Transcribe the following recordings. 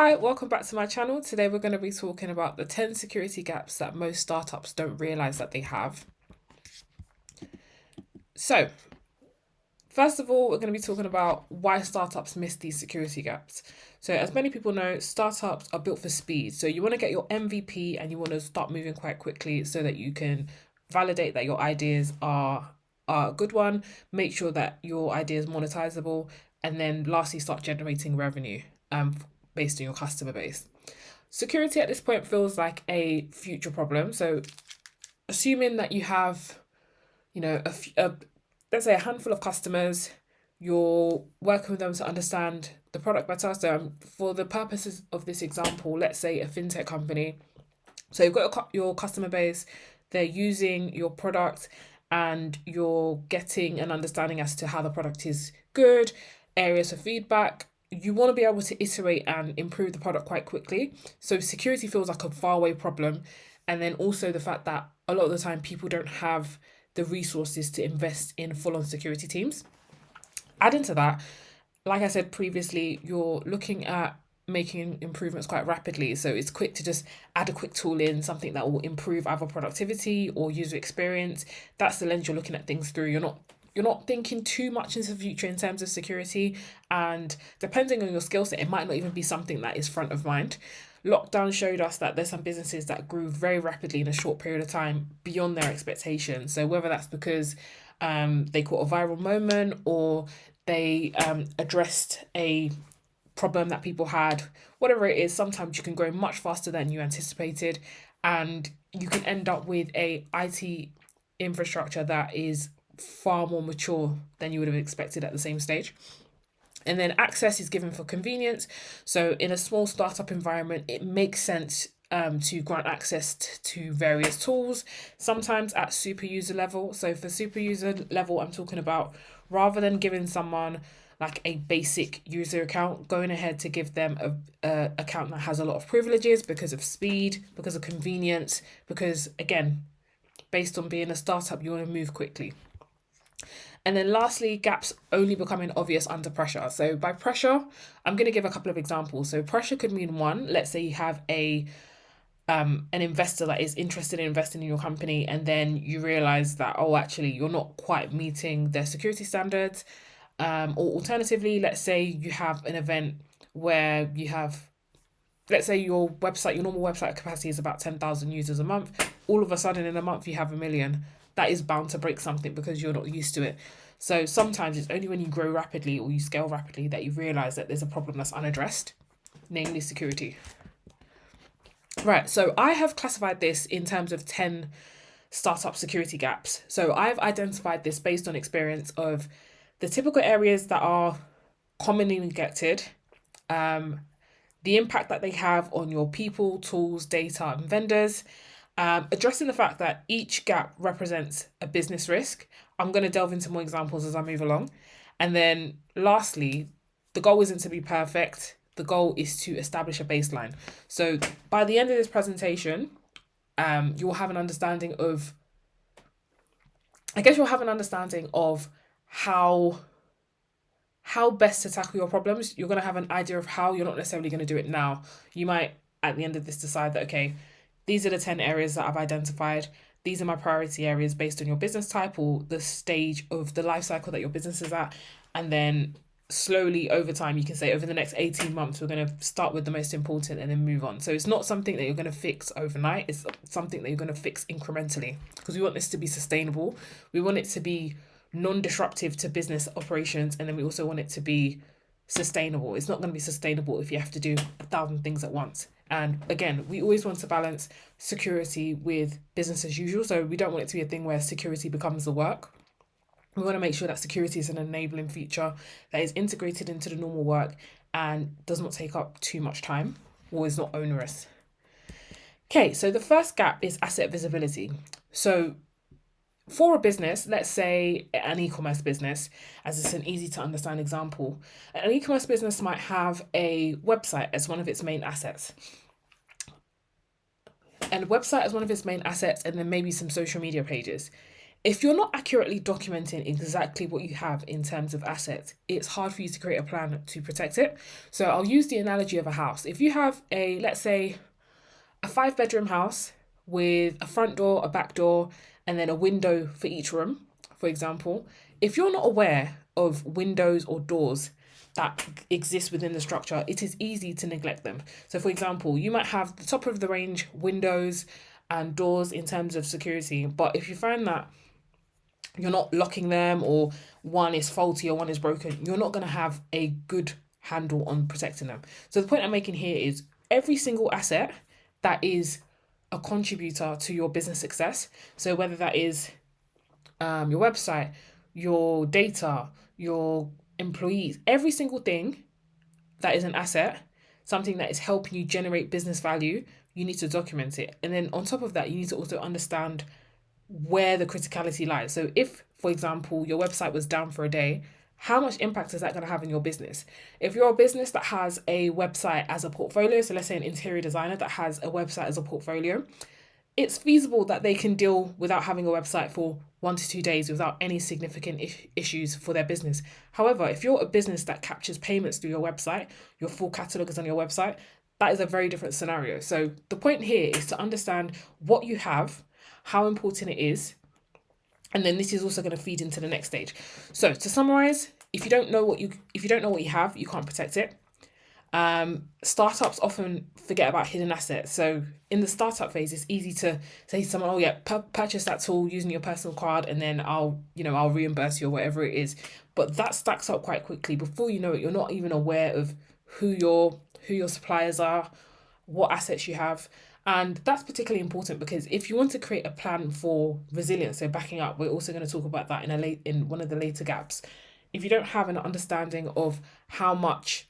Hi, welcome back to my channel. Today we're going to be talking about the 10 security gaps that most startups don't realize that they have. So, first of all, we're going to be talking about why startups miss these security gaps. So, as many people know, startups are built for speed. So, you want to get your MVP and you want to start moving quite quickly so that you can validate that your ideas are a good one, make sure that your idea is monetizable, and then lastly, start generating revenue based on your customer base. Security at this point feels like a future problem. So, assuming that you have, let's say a handful of customers, you're working with them to understand the product better. So, for the purposes of this example, let's say a fintech company. So, you've got your customer base, they're using your product, and you're getting an understanding as to how the product is good, areas for feedback. You want to be able to iterate and improve the product quite quickly. So security feels like a faraway problem. And then also the fact that a lot of the time people don't have the resources to invest in full-on security teams. Adding to that, like I said previously, you're looking at making improvements quite rapidly. So it's quick to just add a quick tool in, something that will improve either productivity or user experience. That's the lens you're looking at things through. You're not thinking too much into the future in terms of security, and depending on your skill set, it might not even be something that is front of mind. Lockdown showed us that there's some businesses that grew very rapidly in a short period of time beyond their expectations. So whether that's because they caught a viral moment or they addressed a problem that people had, whatever it is, sometimes you can grow much faster than you anticipated, and you can end up with a IT infrastructure that is far more mature than you would have expected at the same stage. And then access is given for convenience. So in a small startup environment, it makes sense to grant access to various tools, sometimes at super user level. So for super user level, I'm talking about rather than giving someone like a basic user account, going ahead to give them a account that has a lot of privileges because of speed, because of convenience, because again, based on being a startup, you want to move quickly. And then lastly, gaps only becoming obvious under pressure. So by pressure, I'm going to give a couple of examples. So pressure could mean one, let's say you have an investor that is interested in investing in your company, and then you realize that, oh, actually, you're not quite meeting their security standards. Or alternatively, let's say you have an event where you have, let's say your website, your normal website capacity is about 10,000 users a month. All of a sudden in a month you have 1 million. That is bound to break something because you're not used to it. So sometimes it's only when you grow rapidly or you scale rapidly that you realize that there's a problem that's unaddressed, namely security. Right, so I have classified this in terms of 10 startup security gaps. So I've identified this based on experience of the typical areas that are commonly neglected, the impact that they have on your people, tools, data, and vendors, addressing the fact that each gap represents a business risk. I'm going to delve into more examples as I move along. And then lastly, the goal isn't to be perfect. The goal is to establish a baseline. So by the end of this presentation, you'll have an understanding of, you'll have an understanding of how best to tackle your problems. You're going to have an idea of how. You're not necessarily going to do it now. You might, at the end of this, decide that, okay, these are the 10 areas that I've identified. These are my priority areas based on your business type or the stage of the life cycle that your business is at. And then slowly over time, you can say over the next 18 months, we're going to start with the most important and then move on. So it's not something that you're going to fix overnight. It's something that you're going to fix incrementally because we want this to be sustainable. We want it to be non-disruptive to business operations, and then we also want it to be sustainable. It's not going to be sustainable if you have to do 1,000 things at once. And again, we always want to balance security with business as usual. So we don't want it to be a thing where security becomes the work. We want to make sure that security is an enabling feature that is integrated into the normal work and does not take up too much time or is not onerous. Okay, so the first gap is asset visibility. So for a business, let's say an e-commerce business, as it's an easy to understand example, an e-commerce business might have a website as one of its main assets. And a website as one of its main assets, and then maybe some social media pages. If you're not accurately documenting exactly what you have in terms of assets, it's hard for you to create a plan to protect it. So I'll use the analogy of a house. If you have let's say, a 5 bedroom house with a front door, a back door, and then a window for each room, for example, if you're not aware of windows or doors that exist within the structure, it is easy to neglect them. So, for example, you might have the top of the range windows and doors in terms of security, but if you find that you're not locking them, or one is faulty or one is broken, you're not going to have a good handle on protecting them. So the point I'm making here is every single asset that is a contributor to your business success. So whether that is your website, your data, your employees, every single thing that is an asset, something that is helping you generate business value, you need to document it. And then on top of that, you need to also understand where the criticality lies. So if, for example, your website was down for a day, how much impact is that going to have in your business? If you're a business that has a website as a portfolio, so let's say an interior designer that has a website as a portfolio, it's feasible that they can deal without having a website for 1 to 2 days without any significant issues for their business. However, if you're a business that captures payments through your website, your full catalog is on your website, that is a very different scenario. So the point here is to understand what you have, how important it is, and then this is also going to feed into the next stage. So to summarize, if you don't know what you have, you can't protect it. Startups often forget about hidden assets. So in the startup phase, it's easy to say to someone, "Oh yeah, purchase that tool using your personal card, and then I'll reimburse you," or whatever it is. But that stacks up quite quickly. Before you know it, you're not even aware of who your suppliers are, what assets you have. And that's particularly important because if you want to create a plan for resilience, so backing up, we're also going to talk about that in one of the later gaps. If you don't have an understanding of how much,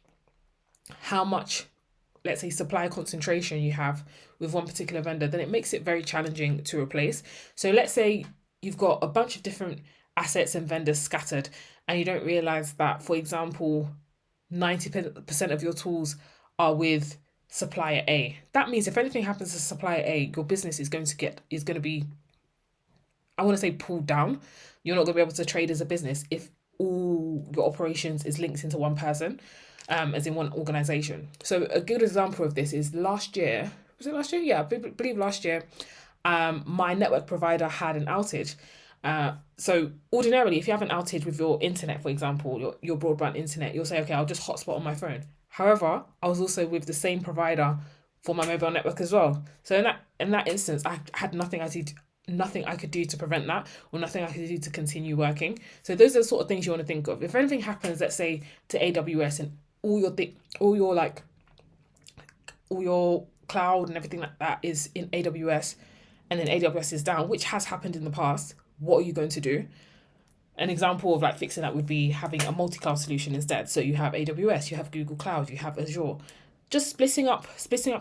let's say, supply concentration you have with one particular vendor, then it makes it very challenging to replace. So let's say you've got a bunch of different assets and vendors scattered, and you don't realize that, for example, 90% of your tools are with supplier A. That means if anything happens to supplier A, your business is going to be, I want to say, pulled down. You're not going to be able to trade as a business if all your operations is linked into one person, as in one organization. So a good example of this is last year. Was it last year? Yeah, I believe last year. My network provider had an outage. So ordinarily, if you have an outage with your internet, for example, your broadband internet, you'll say, okay, I'll just hotspot on my phone. However, I was also with the same provider for my mobile network as well. So in that instance, I had nothing I could do to prevent that, or nothing I could do to continue working. So those are the sort of things you want to think of. If anything happens, let's say to AWS, and all your cloud and everything like that is in AWS, and then AWS is down, which has happened in the past, what are you going to do? An example of like fixing that would be having a multi-cloud solution instead. So you have AWS, you have Google Cloud, you have Azure. Just splitting up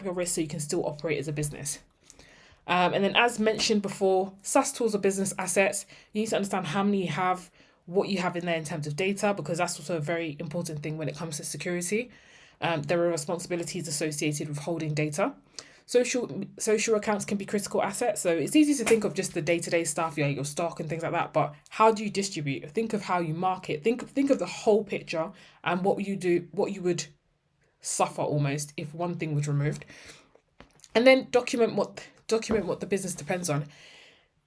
your risk so you can still operate as a business. And then, as mentioned before, SaaS tools are business assets. You need to understand how many you have, what you have in there in terms of data, because that's also a very important thing when it comes to security. There are responsibilities associated with holding data. Social accounts can be critical assets. So it's easy to think of just the day-to-day stuff, your stock and things like that. But how do you distribute? Think of how you market. Think of the whole picture and what you would suffer almost if one thing was removed. And then document what the business depends on.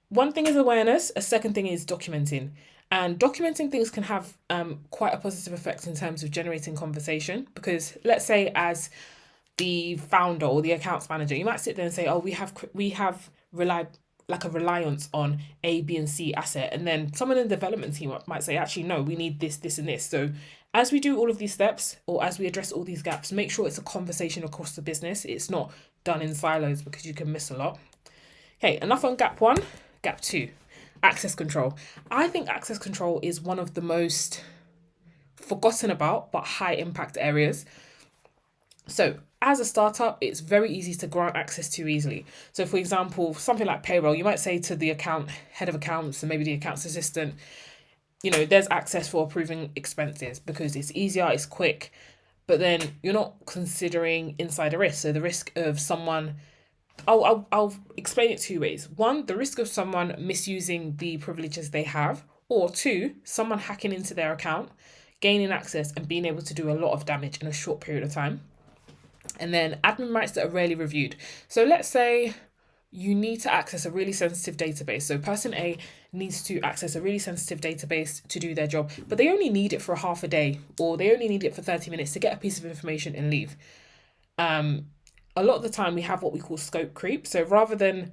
One thing is awareness. A second thing is documenting. And documenting things can have quite a positive effect in terms of generating conversation. Because let's say, as the founder or the accounts manager, you might sit there and say, "Oh, we have a reliance on A, B, and C asset," and then someone in the development team might say, "Actually, no, we need this, this, and this." So, as we do all of these steps, or as we address all these gaps, make sure it's a conversation across the business. It's not done in silos because you can miss a lot. Okay, enough on gap 1. Gap 2, access control. I think access control is one of the most forgotten about but high impact areas. So as a startup, it's very easy to grant access too easily. So for example, something like payroll, you might say to the head of accounts and maybe the accounts assistant, there's access for approving expenses because it's easier, it's quick, but then you're not considering insider risk. So the risk of someone I'll explain it two ways. One, the risk of someone misusing the privileges they have, or two, someone hacking into their account, gaining access, and being able to do a lot of damage in a short period of time. And then admin rights that are rarely reviewed. So let's say you need to access a really sensitive database. So person A needs to access a really sensitive database to do their job, but they only need it for half a day, or they only need it for 30 minutes to get a piece of information and leave. A lot of the time we have what we call scope creep. So rather than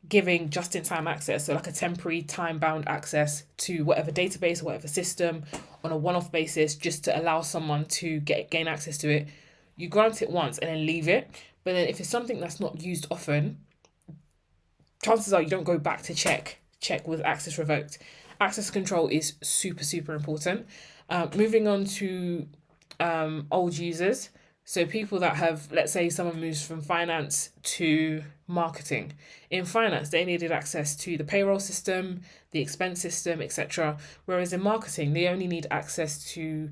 giving just-in-time access, so like a temporary time-bound access to whatever database or whatever system on a one-off basis, just to allow someone to gain access to it, you grant it once and then leave it. But then if it's something that's not used often, chances are you don't go back to check with access revoked. Access control is super, super important. Moving on to old users. So people that have, let's say someone moves from finance to marketing. In finance, they needed access to the payroll system, the expense system, etc. Whereas in marketing, they only need access to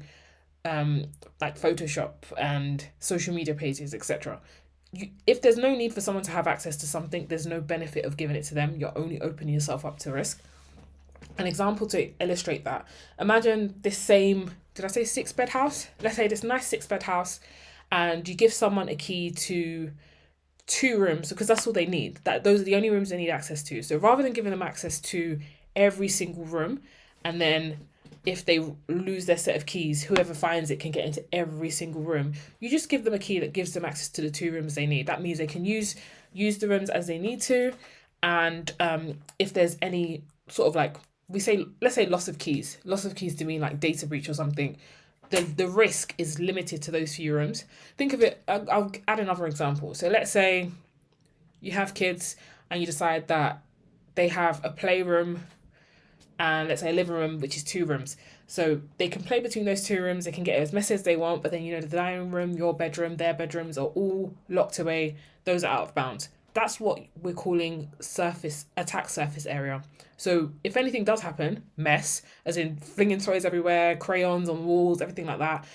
like Photoshop and social media pages, etc. If there's no need for someone to have access to something, there's no benefit of giving it to them. You're only opening yourself up to risk. An example to illustrate that: imagine this same, did I say 6-bed house? Let's say this nice 6-bed house, and you give someone a key to 2 rooms because that's all they need. Those are the only rooms they need access to. So rather than giving them access to every single room, and then if they lose their set of keys, whoever finds it can get into every single room, you just give them a key that gives them access to the 2 rooms they need. That means they can use the rooms as they need to, and if there's any sort of like, let's say loss of keys to mean like data breach or something, the risk is limited to those few rooms. Think of it, I'll add another example. So let's say you have kids and you decide that they have a playroom and let's say a living room, which is 2 rooms. So they can play between those 2 rooms, they can get as messy as they want, but then the dining room, your bedroom, their bedrooms are all locked away. Those are out of bounds. That's what we're calling attack surface area. So if anything does happen, mess, as in flinging toys everywhere, crayons on walls, everything like that,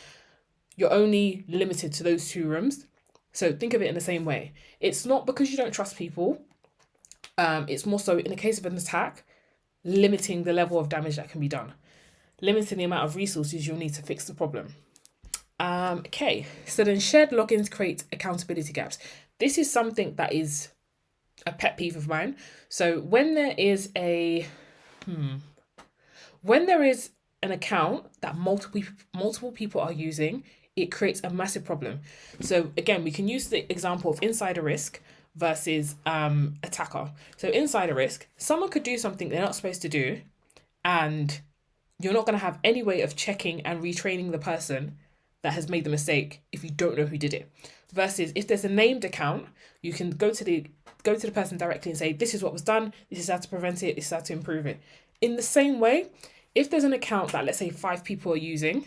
you're only limited to those 2 rooms. So think of it in the same way. It's not because you don't trust people. It's more so in the case of an attack, limiting the level of damage that can be done, limiting the amount of resources you'll need to fix the problem. Okay, so then shared logins create accountability gaps. This is something that is a pet peeve of mine. So when there is an account that multiple people are using, it creates a massive problem. So again, we can use the example of insider risk versus attacker. So insider risk, someone could do something they're not supposed to do, and you're not going to have any way of checking and retraining the person that has made the mistake if you don't know who did it. Versus if there's a named account, you can go to the person directly and say, this is what was done, this is how to prevent it, this is how to improve it. In the same way, if there's an account that let's say 5 people are using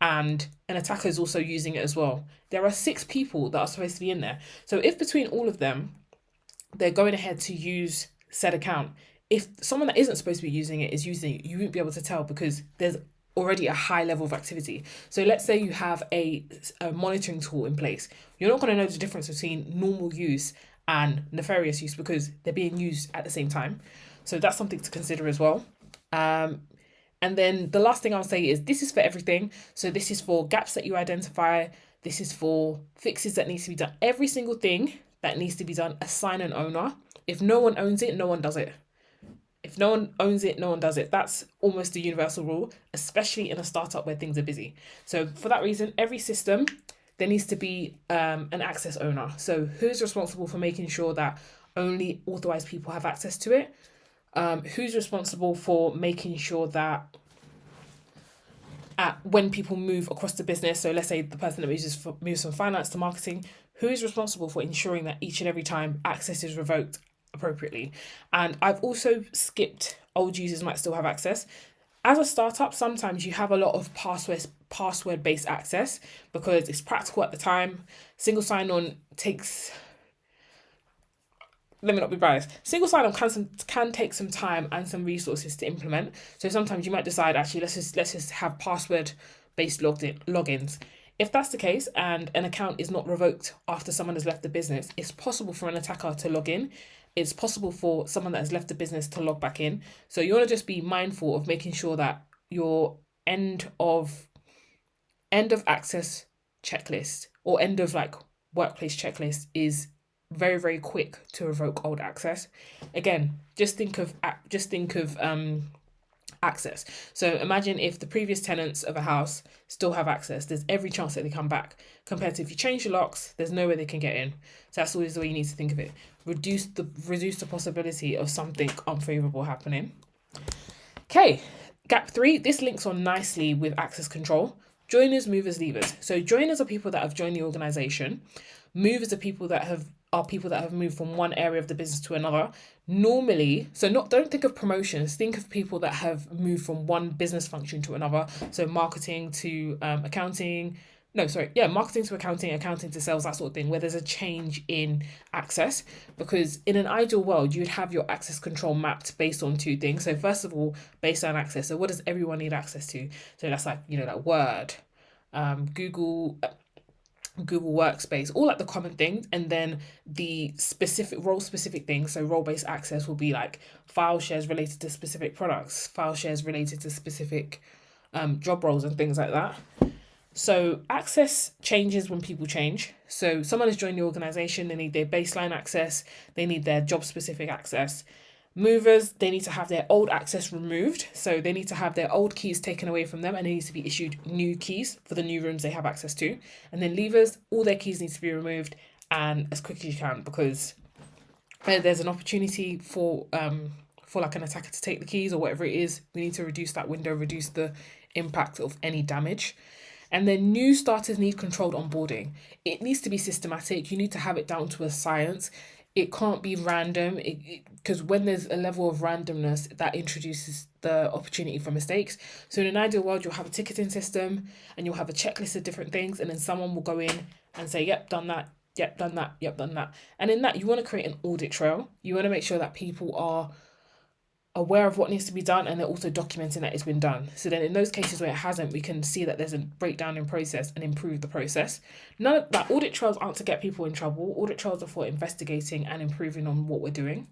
and an attacker is also using it as well, there are 6 people that are supposed to be in there. So if between all of them, they're going ahead to use said account, if someone that isn't supposed to be using it is using it, you won't be able to tell because there's already a high level of activity. So let's say you have a monitoring tool in place. You're not going to know the difference between normal use and nefarious use because they're being used at the same time. So that's something to consider as well. And then the last thing I'll say is this is for everything. So this is for gaps that you identify. This is for fixes that needs to be done. Every single thing that needs to be done, assign an owner. If no one owns it, no one does it. If no one owns it, no one does it. That's almost a universal rule, especially in a startup where things are busy. So for that reason, every system, there needs to be an access owner. So who's responsible for making sure that only authorized people have access to it? Who's responsible for making sure that when people move across the business, so let's say the person that moves from finance to marketing, who's responsible for ensuring that each and every time access is revoked appropriately? And I've also skipped old users might still have access. As a startup, sometimes you have a lot of password-based access because it's practical at the time. Single sign-on takes... Let me not be biased. Single sign-on can take some time and some resources to implement. So sometimes you might decide, actually, let's just have password-based logins. If that's the case and an account is not revoked after someone has left the business, it's possible for an attacker to log in. It's possible for someone that has left the business to log back in. So you want to just be mindful of making sure that your end of access checklist or end of like workplace checklist is very, very quick to revoke old access. Again, just think of access. So imagine if the previous tenants of a house still have access, there's every chance that they come back. Compared to if you change the locks, there's no way they can get in. So that's always the way you need to think of it. Reduce the possibility of something unfavorable happening. Okay, gap 3, this links on nicely with access control. Joiners, movers, leavers. So joiners are people that have joined the organization. Movers are people that have moved from one area of the business to another. Normally, so not don't think of promotions. Think of people that have moved from one business function to another. So marketing to accounting. No, sorry, yeah, marketing to accounting, accounting to sales, that sort of thing, where there's a change in access. Because in an ideal world, you'd have your access control mapped based on two things. So first of all, baseline access. So what does everyone need access to? So that's like, like Word, Google Workspace, all like the common things, and then the role specific things. So role based access will be like file shares related to specific products, file shares related to specific job roles and things like that. So access changes when people change. So someone has joined the organization, they need their baseline access, they need their job specific access. Movers, they need to have their old access removed. So they need to have their old keys taken away from them and they need to be issued new keys for the new rooms they have access to. And then leavers, all their keys need to be removed and as quick as you can, because there's an opportunity for like an attacker to take the keys or whatever it is. We need to reduce that window, reduce the impact of any damage. And then new starters need controlled onboarding. It needs to be systematic. You need to have it down to a science. It can't be random, because when there's a level of randomness, that introduces the opportunity for mistakes. So in an ideal world, you'll have a ticketing system and you'll have a checklist of different things, and then someone will go in and say, yep, done that, yep, done that, yep, done that. And in that, you want to create an audit trail. You want to make sure that people are aware of what needs to be done and they're also documenting that it's been done. So then in those cases where it hasn't, we can see that there's a breakdown in process and improve the process. None of that, audit trails aren't to get people in trouble. Audit trails are for investigating and improving on what we're doing.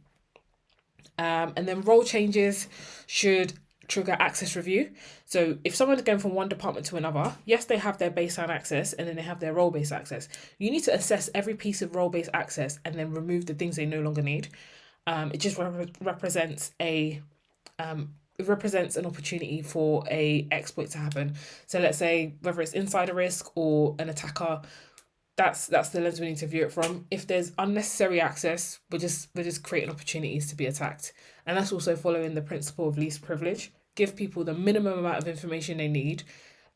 And then role changes should trigger access review. So if someone is going from one department to another, yes, they have their baseline access and then they have their role-based access. You need to assess every piece of role-based access and then remove the things they no longer need. It just represents an opportunity for a exploit to happen. So let's say whether it's insider risk or an attacker, that's the lens we need to view it from. If there's unnecessary access, we're just creating opportunities to be attacked. And that's also following the principle of least privilege. Give people the minimum amount of information they need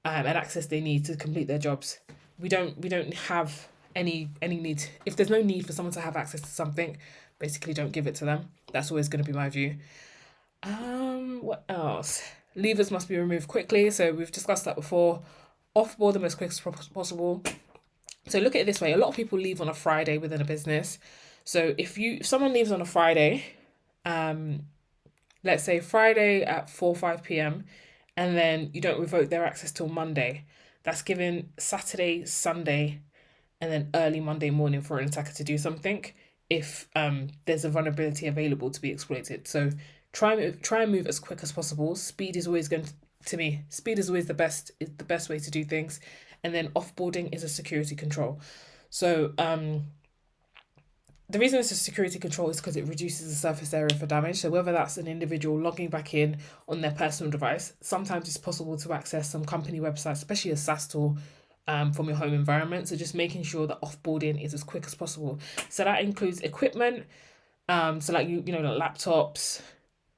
and access they need to complete their jobs. We don't have any need. If there's no need for someone to have access to something, basically don't give it to them. That's always going to be my view. What else? Levers must be removed quickly. So we've discussed that before. Offboard them as quick as possible. So look at it this way. A lot of people leave on a Friday within a business. So if someone leaves on a Friday, let's say Friday at 5 p.m. and then you don't revoke their access till Monday, that's given Saturday, Sunday, and then early Monday morning for an attacker to do something if there's a vulnerability available to be exploited. So try and move as quick as possible. Speed is always the best way to do things. And then offboarding is a security control. So the reason it's a security control is because it reduces the surface area for damage. So whether that's an individual logging back in on their personal device, sometimes it's possible to access some company websites, especially a SaaS tool, from your home environment. So just making sure that offboarding is as quick as possible. So that includes equipment, so like like laptops,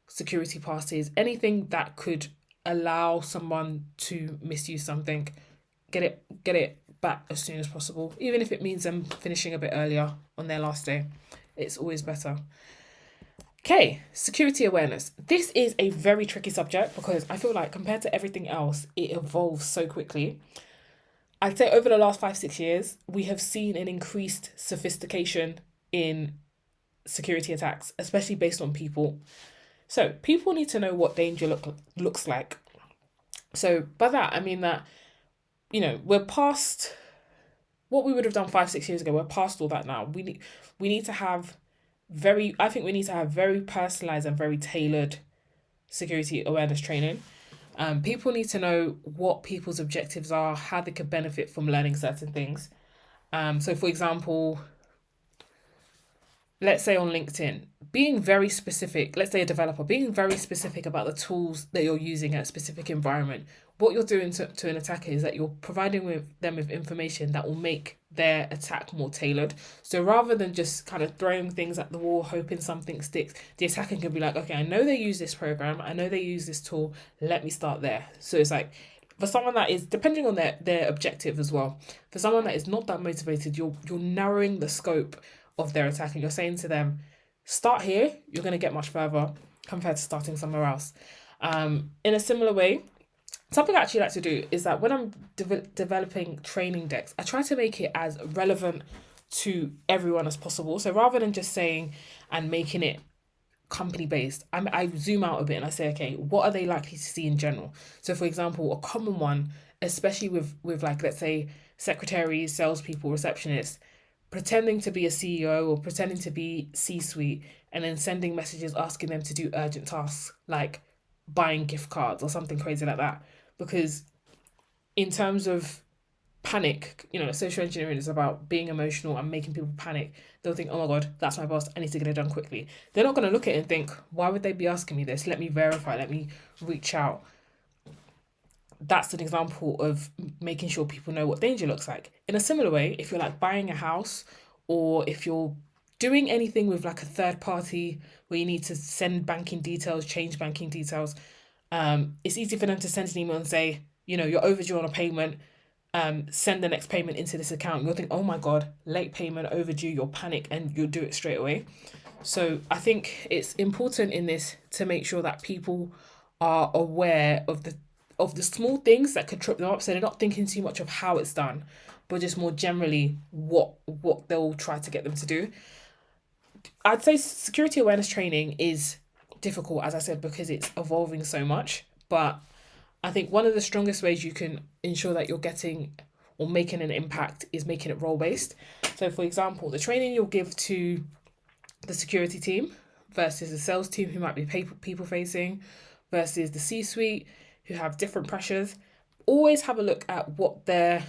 security passes, anything that could allow someone to misuse something. Get it back as soon as possible, even if it means them finishing a bit earlier on their last day. It's always better. Okay, security awareness. This is a very tricky subject because I feel like compared to everything else, it evolves so quickly. I'd say over the last 5-6 years, we have seen an increased sophistication in security attacks, especially based on people. So people need to know what danger looks like. So by that, I mean that we're past what we would have done 5, 6 years ago. We're past all that now. We need to have I think we need to have very personalized and very tailored security awareness training. People need to know what people's objectives are, how they could benefit from learning certain things. So, for example, let's say on LinkedIn, being very specific, let's say a developer, being very specific about the tools that you're using at a specific environment. What you're doing to an attacker is that you're providing them with information that will make their attack more tailored. So rather than just kind of throwing things at the wall, hoping something sticks, the attacker can be like, okay, I know they use this program, I know they use this tool, let me start there. So it's like, for someone that is, depending on their objective as well, for someone that is not that motivated, you're narrowing the scope of their attack and you're saying to them, start here, you're going to get much further compared to starting somewhere else. In a similar way, something I actually like to do is that when I'm developing training decks, I try to make it as relevant to everyone as possible. So rather than just saying and making it company based, I zoom out a bit and I say, okay, what are they likely to see in general? So for example, a common one, especially with like, let's say, secretaries, salespeople, receptionists, pretending to be a CEO or pretending to be C-suite and then sending messages asking them to do urgent tasks like buying gift cards or something crazy like that. Because in terms of panic, social engineering is about being emotional and making people panic. They'll think, oh my God, that's my boss, I need to get it done quickly. They're not going to look at it and think, why would they be asking me this? Let me verify, let me reach out. That's an example of making sure people know what danger looks like. In a similar way, if you're like buying a house or if you're doing anything with like a third party where you need to send banking details, change banking details, it's easy for them to send an email and say, you're overdue on a payment, send the next payment into this account. You'll think, oh my God, late payment, overdue, you'll panic and you'll do it straight away. So I think it's important in this to make sure that people are aware of the small things that could trip them up, so they're not thinking too much of how it's done, but just more generally what they'll try to get them to do. I'd say security awareness training is difficult, as I said, because it's evolving so much. But I think one of the strongest ways you can ensure that you're getting or making an impact is making it role based. So, for example, the training you'll give to the security team versus the sales team who might be people facing versus the C-suite who have different pressures. Always have a look at what their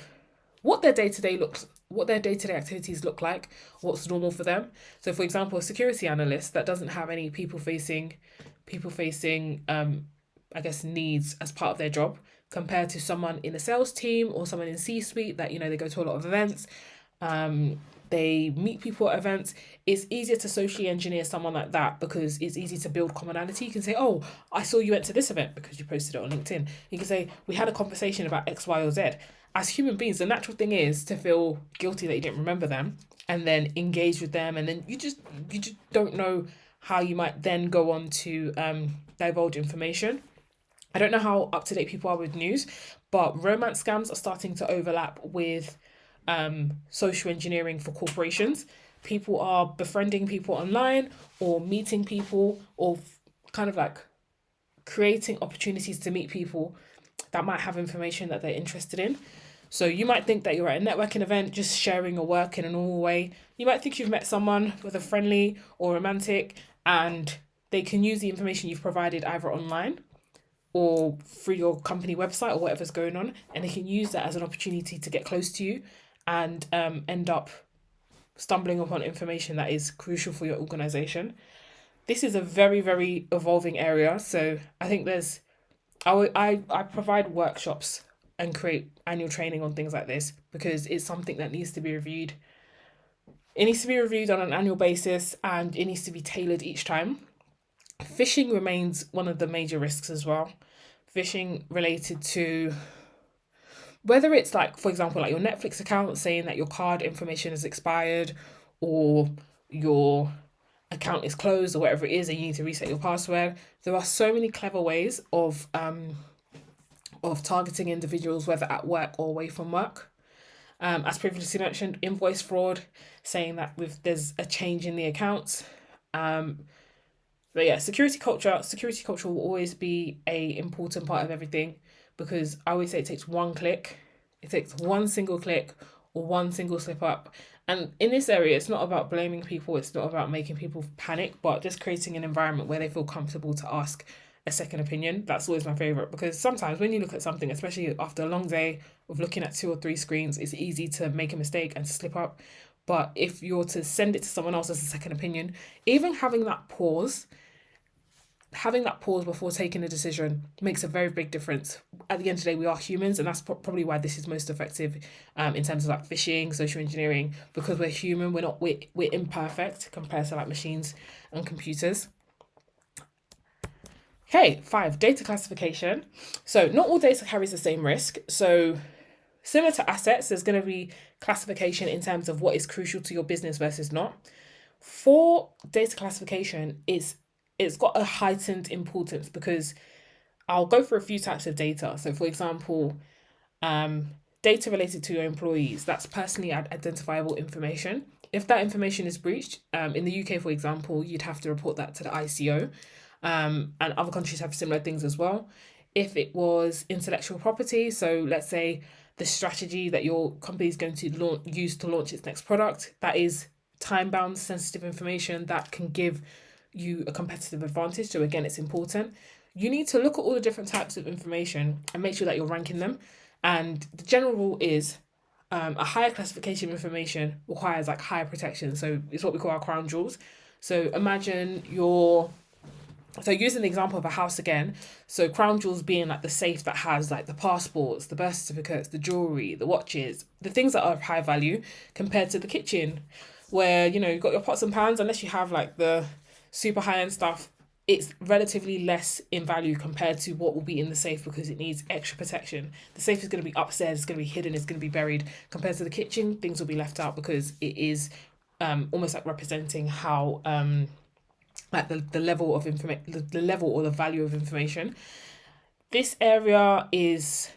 day-to-day activities look like, what's normal for them. So for example, a security analyst that doesn't have any people facing I guess needs as part of their job compared to someone in a sales team or someone in C-suite that they go to a lot of events, they meet people at events. It's easier to socially engineer someone like that because it's easy to build commonality. You can say, oh, I saw you went to this event because you posted it on LinkedIn. You can say, we had a conversation about X, Y, or Z. As human beings, the natural thing is to feel guilty that you didn't remember them and then engage with them. And then you just don't know how you might then go on to divulge information. I don't know how up to date people are with news, but romance scams are starting to overlap with social engineering for corporations. People are befriending people online or meeting people or kind of like creating opportunities to meet people that might have information that they're interested in. So you might think that you're at a networking event just sharing your work in a normal way. You might think you've met someone whether friendly or romantic and they can use the information you've provided either online or through your company website or whatever's going on, and they can use that as an opportunity to get close to you and end up stumbling upon information that is crucial for your organization. This is a very, very evolving area. So I think I provide workshops and create annual training on things like this because it's something that needs to be reviewed. It needs to be reviewed on an annual basis and it needs to be tailored each time. Phishing remains one of the major risks as well. Phishing related to whether it's like, for example, like your Netflix account saying that your card information is expired or your account is closed or whatever it is and you need to reset your password. There are so many clever ways of targeting individuals, whether at work or away from work. As previously mentioned, invoice fraud, saying that there's a change in the accounts. But yeah, security culture will always be a important part of everything because I always say it takes one click It takes one single click or one single slip up. And in this area, it's not about blaming people, it's not about making people panic, but just creating an environment where they feel comfortable to ask a second opinion. That's always my favorite, because sometimes when you look at something, especially after a long day of looking at 2 or 3 screens, it's easy to make a mistake and to slip up. But if you're to send it to someone else as a second opinion, even having that pause before taking a decision makes a very big difference. At the end of the day, we are humans, and that's probably why this is most effective in terms of like phishing, social engineering, because we're human. We're imperfect compared to like machines and computers. Okay, 5, data classification. So not all data carries the same risk. So similar to assets, there's going to be classification in terms of what is crucial to your business versus not. For data classification, it's got a heightened importance because I'll go for a few types of data. So, for example, data related to your employees, that's personally identifiable information. If that information is breached, in the UK, for example, you'd have to report that to the ICO. And other countries have similar things as well. If it was intellectual property, so let's say the strategy that your company is going to use to launch its next product, that is time-bound, sensitive information that can give you a competitive advantage. So again, it's important. You need to look at all the different types of information and make sure that you're ranking them. And the general rule is a higher classification of information requires like higher protection. So it's what we call our crown jewels. So imagine using the example of a house again, so crown jewels being like the safe that has like the passports, the birth certificates, the jewelry, the watches, the things that are of high value, compared to the kitchen where, you've got your pots and pans, unless you have like the super high-end stuff, it's relatively less in value compared to what will be in the safe because it needs extra protection. The safe is going to be upstairs, it's going to be hidden, it's going to be buried. Compared to the kitchen, things will be left out because it is almost like representing how like the level of information, the level or the value of information. This area is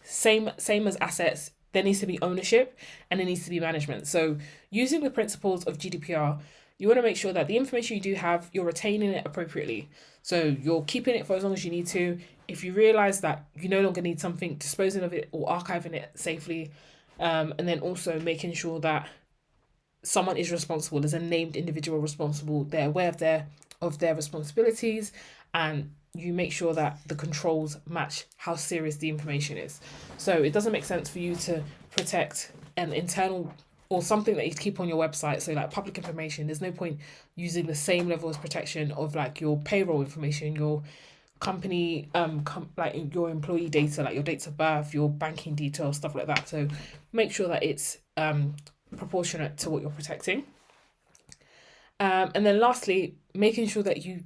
same as assets. There needs to be ownership and there needs to be management. So using the principles of GDPR, you want to make sure that the information you do have, you're retaining it appropriately. So you're keeping it for as long as you need to. If you realize that you no longer need something, disposing of it or archiving it safely. And then also making sure that someone is responsible. There's a named individual responsible. They're aware of their responsibilities, and you make sure that the controls match how serious the information is. So it doesn't make sense for you to protect an internal or something that you keep on your website. So like public information, there's no point using the same level of protection of like your payroll information, your company, like your employee data, like your dates of birth, your banking details, stuff like that. So make sure that it's proportionate to what you're protecting. And then lastly, making sure you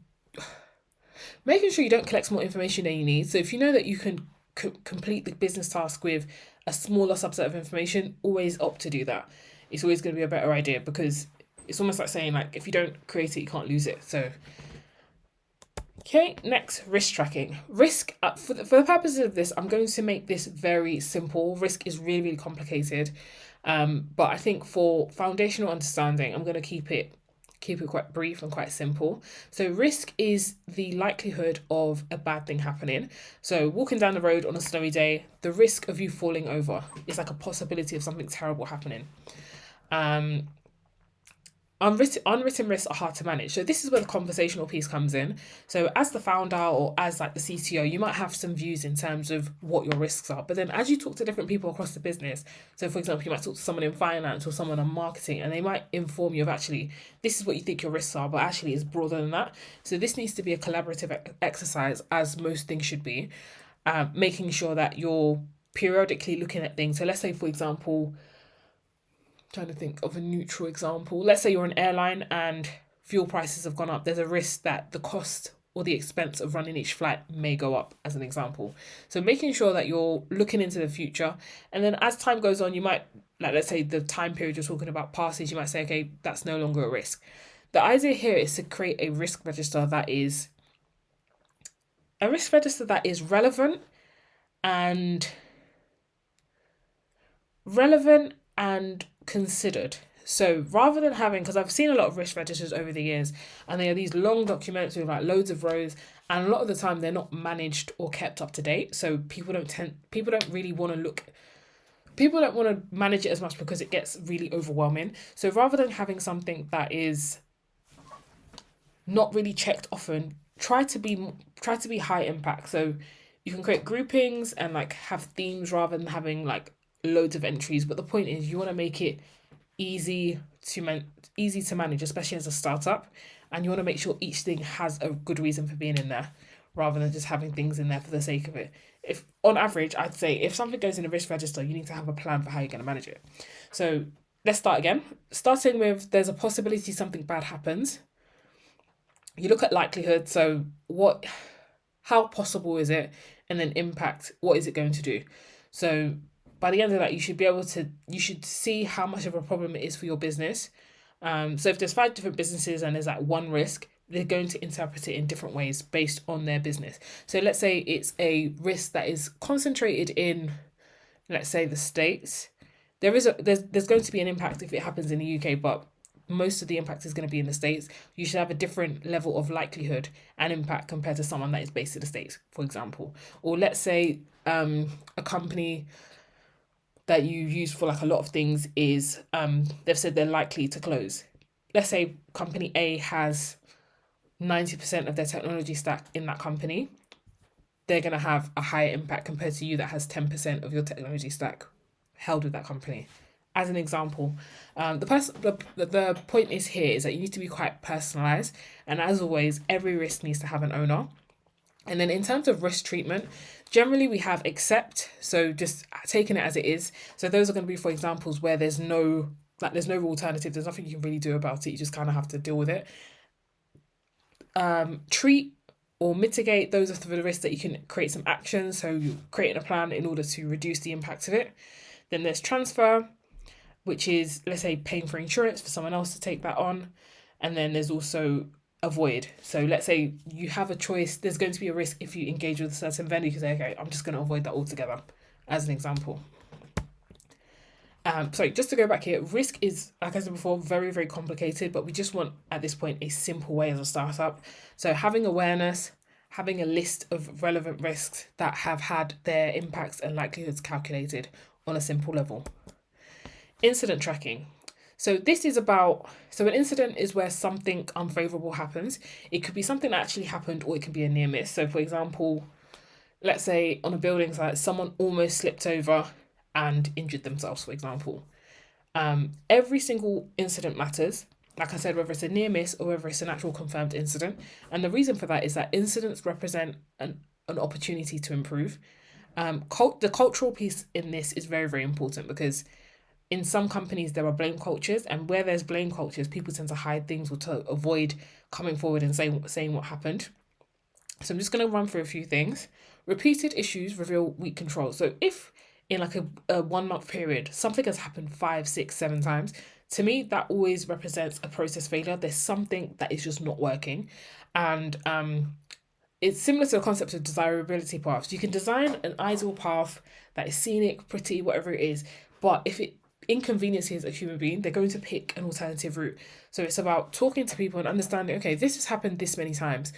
don't collect more information than you need. So if you know that you can complete the business task with a smaller subset of information, always opt to do that. It's always going to be a better idea because it's almost like saying like if you don't create it, you can't lose it. So okay, next, risk tracking. Risk, for the purposes of this, I'm going to make this very simple. Risk is really, really complicated. But I think for foundational understanding, I'm going to keep it quite brief and quite simple. So risk is the likelihood of a bad thing happening. So walking down the road on a snowy day, the risk of you falling over is like a possibility of something terrible happening. Unwritten risks are hard to manage. So this is where the conversational piece comes in. So as the founder or as like the CTO, you might have some views in terms of what your risks are. But then as you talk to different people across the business, so for example, you might talk to someone in finance or someone on marketing, and they might inform you of actually, this is what you think your risks are, but actually it's broader than that. So this needs to be a collaborative exercise, as most things should be, making sure that you're periodically looking at things. So let's say, for example, trying to think of a neutral example. Let's say you're an airline and fuel prices have gone up. There's a risk that the cost or the expense of running each flight may go up, as an example. So making sure that you're looking into the future. And then as time goes on, you might, like let's say the time period you're talking about passes, you might say, okay, that's no longer a risk. The idea here is to create a risk register that is relevant and considered. So rather than having, because I've seen a lot of risk registers over the years, and they are these long documents with like loads of rows, and a lot of the time they're not managed or kept up to date. So people don't really want to look people don't want to manage it as much because it gets really overwhelming. So rather than having something that is not really checked often, try to be high impact. So you can create groupings and like have themes rather than having like loads of entries. But the point is, you want to make it easy easy to manage, especially as a startup, and you want to make sure each thing has a good reason for being in there, rather than just having things in there for the sake of it. If on average, I'd say if something goes in a risk register, you need to have a plan for how you're going to manage it. So let's start again. Starting with there's a possibility something bad happens. You look at likelihood. So how possible is it? And then impact, what is it going to do? So by the end of that, you should see how much of a problem it is for your business. So if there's 5 different businesses and there's like one risk, they're going to interpret it in different ways based on their business. So let's say it's a risk that is concentrated in, let's say, the States. There's going to be an impact if it happens in the UK, but most of the impact is going to be in the States. You should have a different level of likelihood and impact compared to someone that is based in the States, for example. Or let's say a company that you use for like a lot of things is they've said they're likely to close. Let's say company A has 90% of their technology stack in that company. They're going to have a higher impact compared to you that has 10% of your technology stack held with that company. As an example, the point is here is that you need to be quite personalized, and as always, every risk needs to have an owner. And then in terms of risk treatment, generally we have accept, so just taking it as it is. So those are going to be for examples where there's no alternative, there's nothing you can really do about it, you just kind of have to deal with it. Treat or mitigate, those are the risks that you can create some actions, so you create a plan in order to reduce the impact of it. Then there's transfer, which is, let's say, paying for insurance for someone else to take that on. And then there's also avoid. So let's say you have a choice, there's going to be a risk if you engage with a certain vendor, you can say, okay, I'm just going to avoid that altogether, as an example. Sorry, just to go back here, risk is, like I said before, very, very complicated, but we just want, at this point, a simple way as a startup. So having awareness, having a list of relevant risks that have had their impacts and likelihoods calculated on a simple level. Incident tracking. So an incident is where something unfavorable happens. It could be something that actually happened, or it could be a near miss. So for example, let's say on a building site, someone almost slipped over and injured themselves, for example. Every single incident matters. Like I said, whether it's a near miss or whether it's an actual confirmed incident. And the reason for that is that incidents represent an opportunity to improve. The cultural piece in this is very, very important, because in some companies there are blame cultures, and where there's blame cultures, people tend to hide things or to avoid coming forward and saying what happened. So I'm just going to run through a few things. Repeated issues reveal weak control. So if in like a 1 month period something has happened 5, 6, 7 times, to me that always represents a process failure. There's something that is just not working. And it's similar to the concept of desirability paths. You can design an ideal path that is scenic, pretty, whatever it is, but if it inconveniences a human being, they're going to pick an alternative route. So it's about talking to people and understanding, okay, this has happened this many times.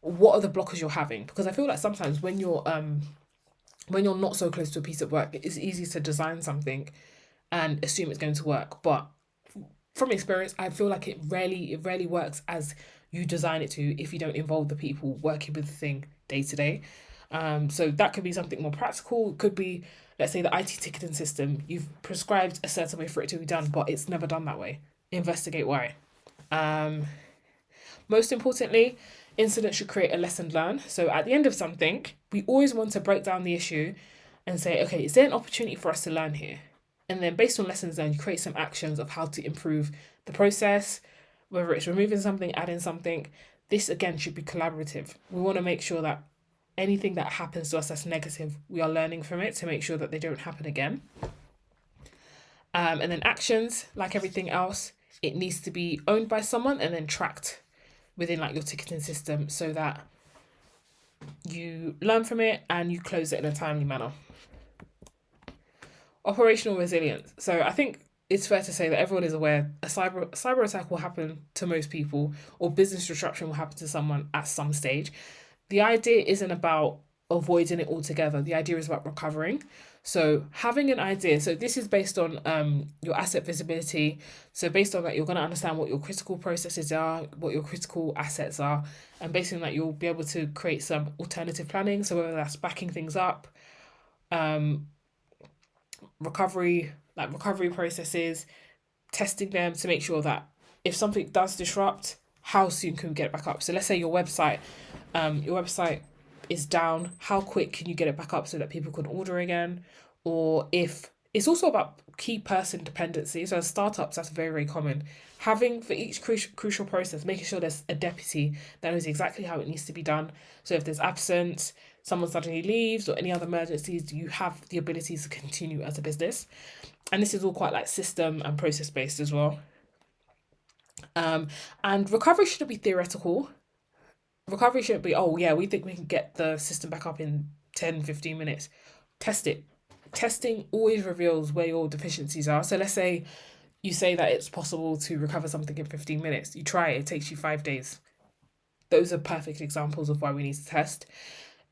What are the blockers you're having? Because I feel like sometimes when you're not so close to a piece of work, it's easy to design something and assume it's going to work. But from experience, I feel like it rarely works as you design it to if you don't involve the people working with the thing day to day. So that could be something more practical. It could be, let's say, the IT ticketing system. You've prescribed a certain way for it to be done, but it's never done that way. Investigate why. Most importantly, incidents should create a lesson learned. So at the end of something, we always want to break down the issue and say, okay, is there an opportunity for us to learn here? And then based on lessons learned, you create some actions of how to improve the process, whether it's removing something, adding something. This, again, should be collaborative. We want to make sure that anything that happens to us that's negative, we are learning from it to make sure that they don't happen again. And then actions, like everything else, it needs to be owned by someone and then tracked within like your ticketing system so that you learn from it and you close it in a timely manner. Operational resilience. So I think it's fair to say that everyone is aware a cyber attack will happen to most people, or business disruption will happen to someone at some stage. The idea isn't about avoiding it altogether. The idea is about recovering. So having an idea, so this is based on your asset visibility. So based on that, you're going to understand what your critical processes are, what your critical assets are, and based on that, you'll be able to create some alternative planning. So whether that's backing things up, um, recovery processes, testing them to make sure that if something does disrupt, how soon can we get it back up? So let's say your website is down, how quick can you get it back up so that people can order again? Or if it's also about key person dependency. So as startups, that's very, very common. Having for each crucial process, making sure there's a deputy that knows exactly how it needs to be done. So if there's absence, someone suddenly leaves, or any other emergencies, you have the ability to continue as a business. And this is all quite like system and process based as well. And recovery shouldn't be theoretical. Recovery shouldn't be, oh yeah, we think we can get the system back up in 10-15 minutes. Test it. Testing always reveals where your deficiencies are. So let's say you say that it's possible to recover something in 15 minutes. You try it, it takes you 5 days. Those are perfect examples of why we need to test.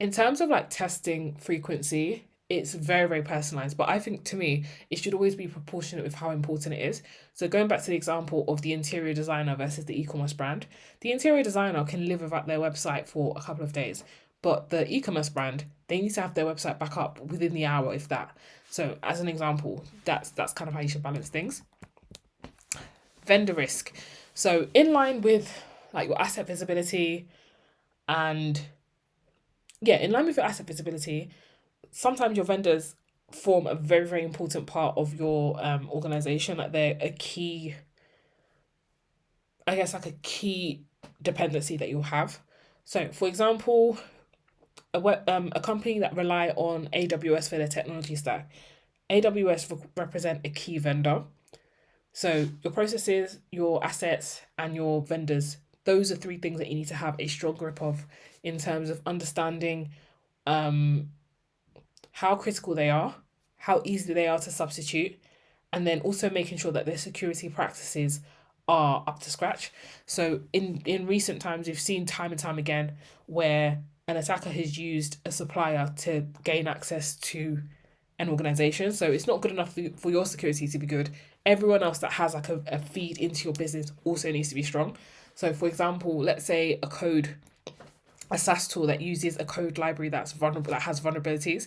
In terms of like testing frequency, it's very, very personalized. But I think to me, it should always be proportionate with how important it is. So going back to the example of the interior designer versus the e-commerce brand, the interior designer can live without their website for a couple of days. But the e-commerce brand, they need to have their website back up within the hour, if that. So as an example, that's kind of how you should balance things. Vendor risk. So in line with like your asset visibility and in line with your asset visibility, sometimes your vendors form a very, very important part of your organization. Like they're a key, I guess, like a key dependency that you'll have. So, for example, a company that rely on AWS for their technology stack, AWS represent a key vendor. So your processes, your assets, and your vendors, those are three things that you need to have a strong grip of in terms of understanding how critical they are, how easy they are to substitute, and then also making sure that their security practices are up to scratch. So in recent times, we've seen time and time again where an attacker has used a supplier to gain access to an organization. So it's not good enough for your security to be good. Everyone else that has like a feed into your business also needs to be strong. So for example, let's say a SaaS tool that uses a code library that's vulnerable, that has vulnerabilities.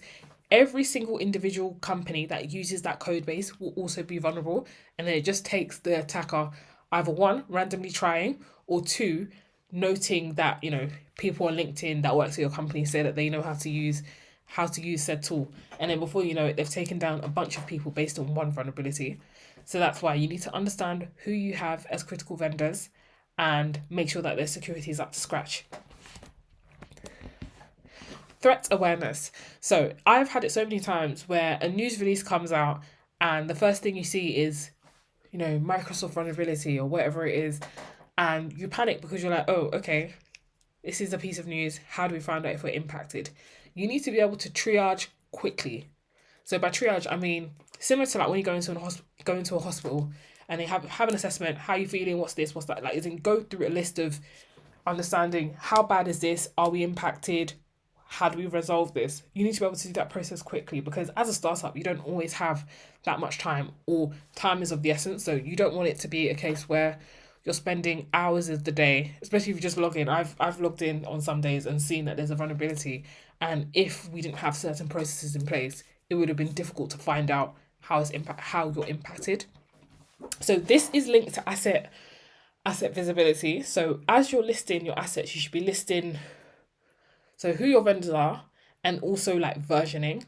Every single individual company that uses that code base will also be vulnerable. And then it just takes the attacker either one, randomly trying, or two, noting that, people on LinkedIn that works at your company say that they know how to use said tool. And then before you know it, they've taken down a bunch of people based on one vulnerability. So that's why you need to understand who you have as critical vendors and make sure that their security is up to scratch. Threat awareness. So I've had it so many times where a news release comes out and the first thing you see is, Microsoft vulnerability or whatever it is. And you panic because you're like, oh, okay, this is a piece of news. How do we find out if we're impacted? You need to be able to triage quickly. So by triage, I mean similar to like when you go into a hospital and they have an assessment. How are you feeling? What's this? What's that? Like, go through a list of understanding how bad is this? Are we impacted? How do we resolve this? You need to be able to do that process quickly because as a startup, you don't always have that much time, or time is of the essence. So you don't want it to be a case where you're spending hours of the day, especially if you just log in. I've logged in on some days and seen that there's a vulnerability, and if we didn't have certain processes in place, it would have been difficult to find out how you're impacted. So this is linked to asset visibility. So as you're listing your assets, you should be listing who your vendors are and also like versioning.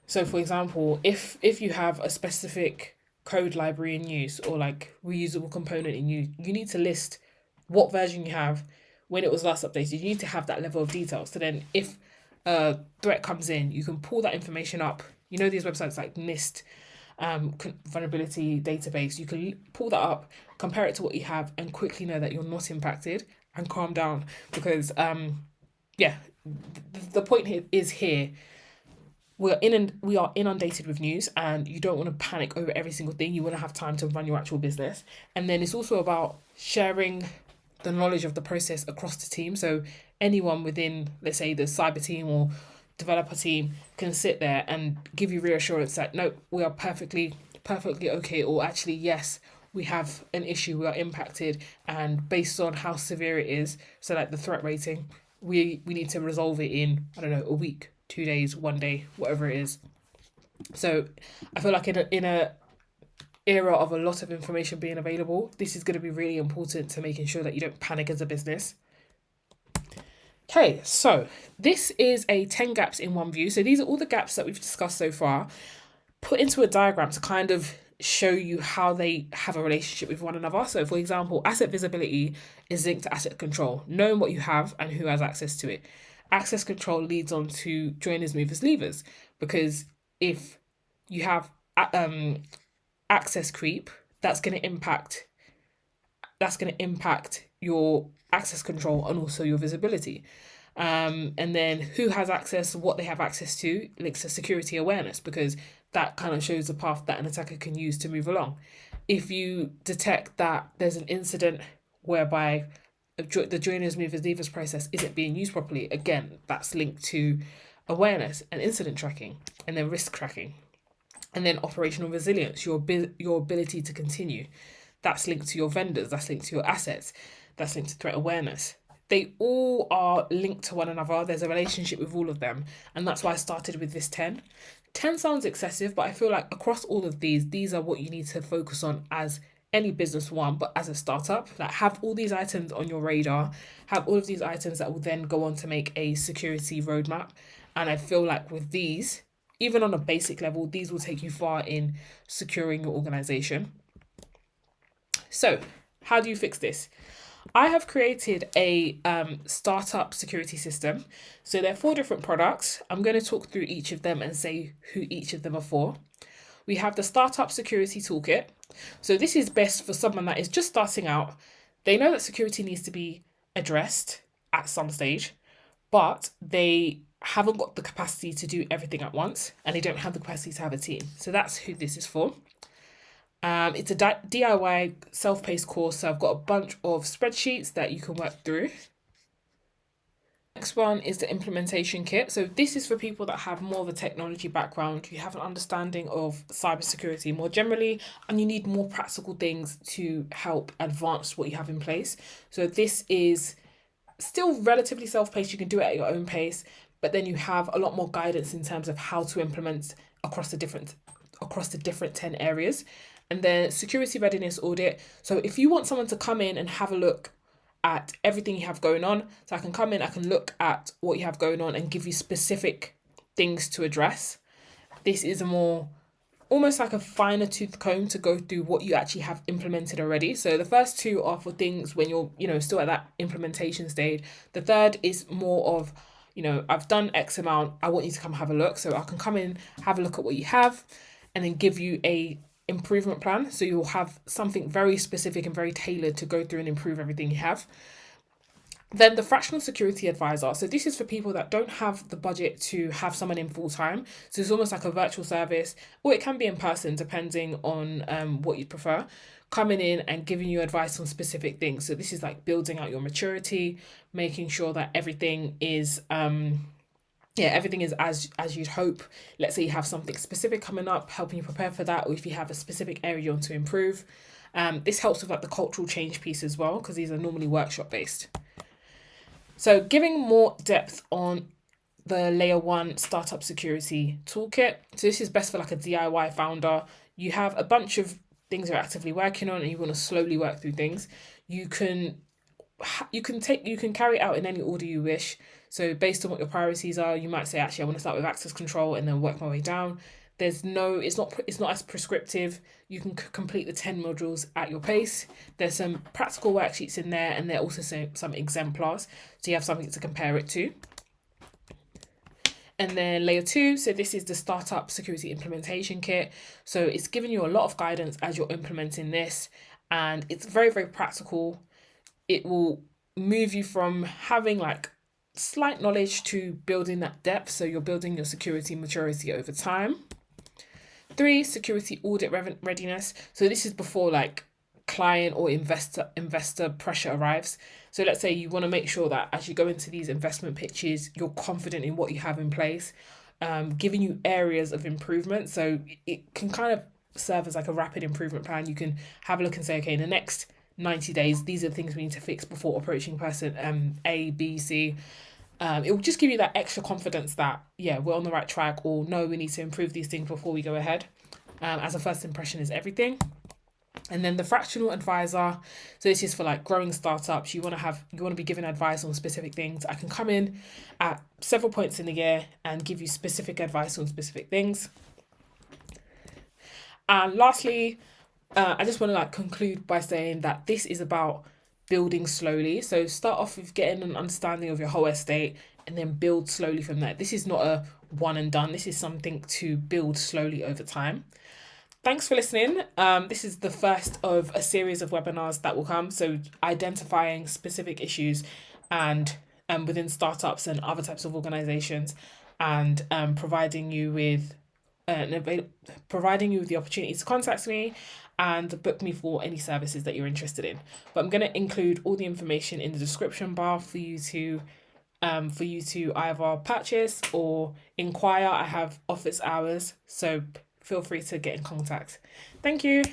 So for example, if you have a specific code library in use or like reusable component in use, you need to list what version you have, when it was last updated. You need to have that level of detail. So then if a threat comes in, you can pull that information up. These websites like NIST, vulnerability database, you can pull that up, compare it to what you have, and quickly know that you're not impacted and calm down because the point here we are inundated with news, and you don't want to panic over every single thing. You want to have time to run your actual business. And then it's also about sharing the knowledge of the process across the team. So anyone within, let's say, the cyber team or developer team can sit there and give you reassurance that no, we are perfectly okay, or actually yes, we have an issue, we are impacted, and based on how severe it is, so like the threat rating, we need to resolve it in, I don't know, a week, 2 days, 1 day, whatever it is. So I feel like in a era of a lot of information being available, this is going to be really important to making sure that you don't panic as a business. Okay, so this is a 10 gaps in one view. So these are all the gaps that we've discussed so far, put into a diagram to kind of show you how they have a relationship with one another. So for example, asset visibility is linked to asset control, knowing what you have and who has access to it. Access control leads on to joiners, movers, leavers, because if you have access creep, that's going to impact your access control and also your visibility. And then who has access, what they have access to, links to security awareness, because that kind of shows the path that an attacker can use to move along. If you detect that there's an incident whereby the joiners, movers, leavers process isn't being used properly, again, that's linked to awareness and incident tracking, and then risk tracking. And then operational resilience, your ability to continue. That's linked to your vendors, that's linked to your assets, that's linked to threat awareness. They all are linked to one another. There's a relationship with all of them. And that's why I started with this 10. 10 sounds excessive, but I feel like across all of these are what you need to focus on as any business one, but as a startup. Like, have all these items on your radar, have all of these items that will then go on to make a security roadmap. And I feel like with these, even on a basic level, these will take you far in securing your organization. So, how do you fix this? I have created a startup security system. So there are 4 different products. I'm going to talk through each of them and say who each of them are for. We have the startup security toolkit. So this is best for someone that is just starting out. They know that security needs to be addressed at some stage, but they haven't got the capacity to do everything at once, and they don't have the capacity to have a team. So that's who this is for. It's a DIY self-paced course, so I've got a bunch of spreadsheets that you can work through. Next one is the implementation kit. So this is for people that have more of a technology background, you have an understanding of cybersecurity more generally, and you need more practical things to help advance what you have in place. So this is still relatively self-paced, you can do it at your own pace, but then you have a lot more guidance in terms of how to implement across the different 10 areas. And then security readiness audit. So if you want someone to come in and have a look at everything you have going on, so I can come in, I can look at what you have going on and give you specific things to address. This is a more, almost like a finer tooth comb to go through what you actually have implemented already. So the first 2 are for things when you're, still at that implementation stage. The third is more of, I've done X amount, I want you to come have a look. So I can come in, have a look at what you have, and then give you a improvement plan. So you'll have something very specific and very tailored to go through and improve everything you have. Then the fractional security advisor. So this is for people that don't have the budget to have someone in full time. So it's almost like a virtual service, or it can be in person depending on what you prefer, coming in and giving you advice on specific things. So this is like building out your maturity, making sure that everything is everything is as you'd hope. Let's say you have something specific coming up, helping you prepare for that, or if you have a specific area you want to improve. This helps with like the cultural change piece as well, because these are normally workshop based. So giving more depth on the layer 1 startup security toolkit. So this is best for like a DIY founder. You have a bunch of things you're actively working on and you want to slowly work through things. You can carry it out in any order you wish. So based on what your priorities are, you might say, actually, I want to start with access control and then work my way down. It's not as prescriptive. You can complete the 10 modules at your pace. There's some practical worksheets in there, and there are also some exemplars, so you have something to compare it to. And then layer 2, so this is the startup security implementation kit. So it's giving you a lot of guidance as you're implementing this, and it's very, very practical. It will move you from having like slight knowledge to building that depth. So you're building your security maturity over time. 3, security audit readiness. So this is before like client or investor pressure arrives. So let's say you want to make sure that as you go into these investment pitches, you're confident in what you have in place, giving you areas of improvement. So it can kind of serve as like a rapid improvement plan. You can have a look and say, okay, in the next 90 days, these are the things we need to fix before approaching person A, B, C. It will just give you that extra confidence that, yeah, we're on the right track, or no, we need to improve these things before we go ahead. As a first impression is everything. And then the fractional advisor. So this is for like growing startups. You want to be given advice on specific things. I can come in at several points in the year and give you specific advice on specific things. And lastly, I just want to like conclude by saying that this is about building slowly. So start off with getting an understanding of your whole estate and then build slowly from there. This is not a one and done. This is something to build slowly over time. Thanks for listening. This is the first of a series of webinars that will come. So identifying specific issues and within startups and other types of organizations, and providing you with the opportunity to contact me and book me for any services that you're interested in. But I'm going to include all the information in the description bar for you to either purchase or inquire. I have office hours, so feel free to get in contact. Thank you.